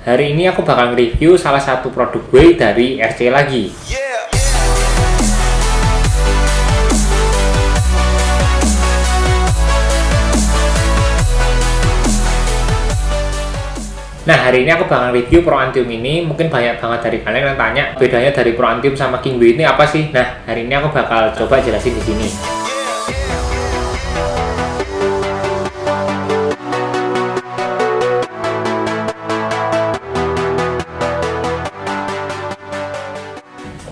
Hari ini aku bakal review salah satu produk whey dari RC lagi. Nah, hari ini aku bakal review Proantium ini. Mungkin banyak banget dari kalian yang tanya bedanya dari Proantium sama King Whey ini apa sih? Nah, hari ini aku bakal coba jelasin di sini.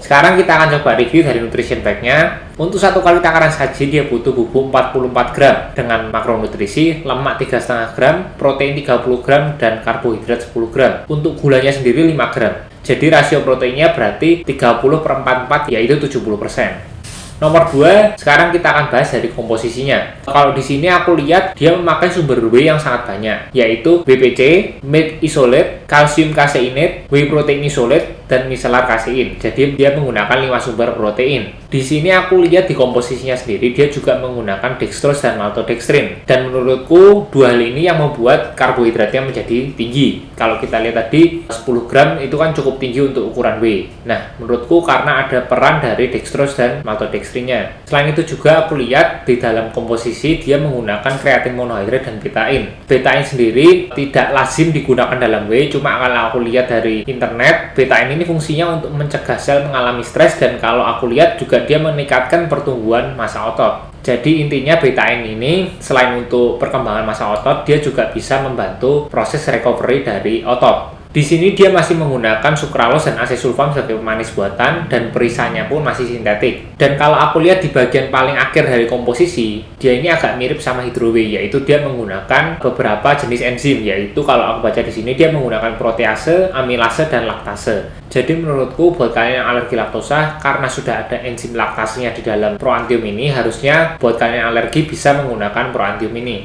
Sekarang kita akan coba review dari nutrition pack-nya. Untuk satu kali takaran saji dia butuh bubuk 44 gram dengan makronutrisi, lemak 3,5 gram, protein 30 gram, dan karbohidrat 10 gram. Untuk gulanya sendiri 5 gram. Jadi rasio proteinnya berarti 30/44, yaitu 70%. Nomor 2, sekarang kita akan bahas dari komposisinya. Kalau di sini aku lihat dia memakai sumber whey yang sangat banyak, yaitu BPC, milk isolate, kalsium kaseinate, whey protein isolate, dan micellar kasein. Jadi dia menggunakan 5 sumber protein. Di sini aku lihat di komposisinya sendiri dia juga menggunakan dextrose dan maltodextrin. Dan menurutku dua hal ini yang membuat karbohidratnya menjadi tinggi. Kalau kita lihat tadi 10 gram itu kan cukup tinggi untuk ukuran whey. Nah, menurutku karena ada peran dari dextrose dan maltodextrinnya. Selain itu juga aku lihat di dalam komposisi dia menggunakan kreatin monohidrat dan betain. Betain sendiri tidak lazim digunakan dalam whey, cuma kalau aku lihat dari internet, betain ini fungsinya untuk mencegah sel mengalami stres, dan kalau aku lihat juga dia meningkatkan pertumbuhan massa otot. Jadi intinya betain ini selain untuk perkembangan massa otot, dia juga bisa membantu proses recovery dari otot. Di sini dia masih menggunakan sucralose dan acesulfam sebagai pemanis buatan, dan perisanya pun masih sintetik. Dan kalau aku lihat di bagian paling akhir dari komposisi, dia ini agak mirip sama Hydro Whey, yaitu dia menggunakan beberapa jenis enzim, yaitu kalau aku baca di sini dia menggunakan protease, amilase, dan laktase. Jadi menurutku buat kalian yang alergi laktosa, karena sudah ada enzim laktasenya di dalam Proantium ini, harusnya buat kalian yang alergi bisa menggunakan Proantium ini.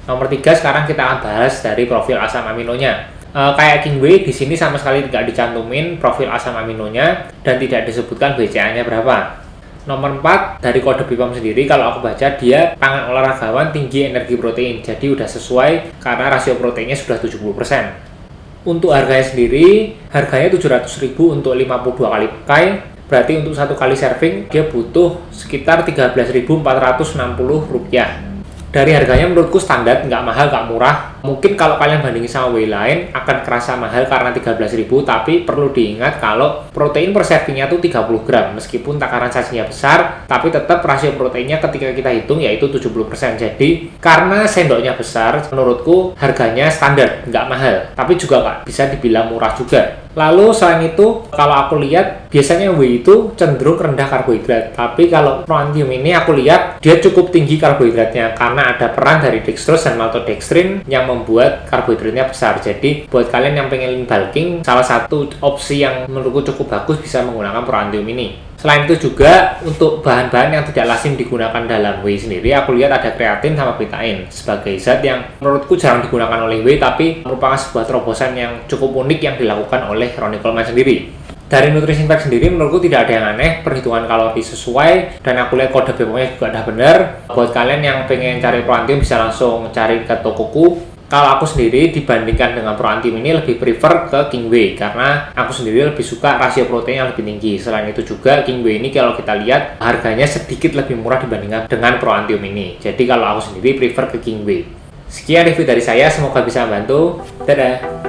Nomor 3, sekarang kita akan bahas dari profil asam aminonya. Kayak King Whey, di sini sama sekali tidak dicantumin profil asam aminonya dan tidak disebutkan BCA-nya berapa. Nomor 4, dari kode BPOM sendiri kalau aku baca dia pangan olahragawan tinggi energi protein. Jadi udah sesuai karena rasio proteinnya sudah 70%. Untuk harganya sendiri, harganya 700.000 untuk 52 kali pakai. Berarti untuk satu kali serving dia butuh sekitar 13.460 rupiah. Dari harganya menurutku standar, nggak mahal, nggak murah. Mungkin kalau kalian bandingin sama whey lain akan kerasa mahal karena 13.000, tapi perlu diingat kalau protein per servingnya tuh 30 gram. Meskipun takaran sajinya besar, tapi tetap rasio proteinnya ketika kita hitung yaitu 70%. Jadi karena sendoknya besar, menurutku harganya standar, nggak mahal, tapi juga nggak bisa dibilang murah juga. Lalu selain itu, kalau aku lihat biasanya whey itu cenderung rendah karbohidrat, tapi kalau Proantium ini aku lihat dia cukup tinggi karbohidratnya karena ada peran dari dextrose dan maltodextrin yang membuat karbohidratnya besar. Jadi buat kalian yang pengen bulking, salah satu opsi yang menurutku cukup bagus bisa menggunakan Proantium ini. Selain itu juga untuk bahan-bahan yang tidak lazim digunakan dalam whey sendiri, aku lihat ada kreatin sama betain sebagai zat yang menurutku jarang digunakan oleh whey, tapi merupakan sebuah terobosan yang cukup unik yang dilakukan oleh Ronnie Coleman sendiri. Dari nutrition pack sendiri menurutku tidak ada yang aneh, perhitungan kalori sesuai, dan aku lihat kode BPOM-nya juga udah bener. Buat kalian yang pengen cari Proantium bisa langsung cari ke tokoku. Kalau aku sendiri dibandingkan dengan Proantium ini lebih prefer ke King Whey karena aku sendiri lebih suka rasio protein yang lebih tinggi. Selain itu juga King Whey ini kalau kita lihat harganya sedikit lebih murah dibandingkan dengan Proantium ini. Jadi kalau aku sendiri prefer ke King Whey. Sekian review dari saya, semoga bisa membantu. Dadah!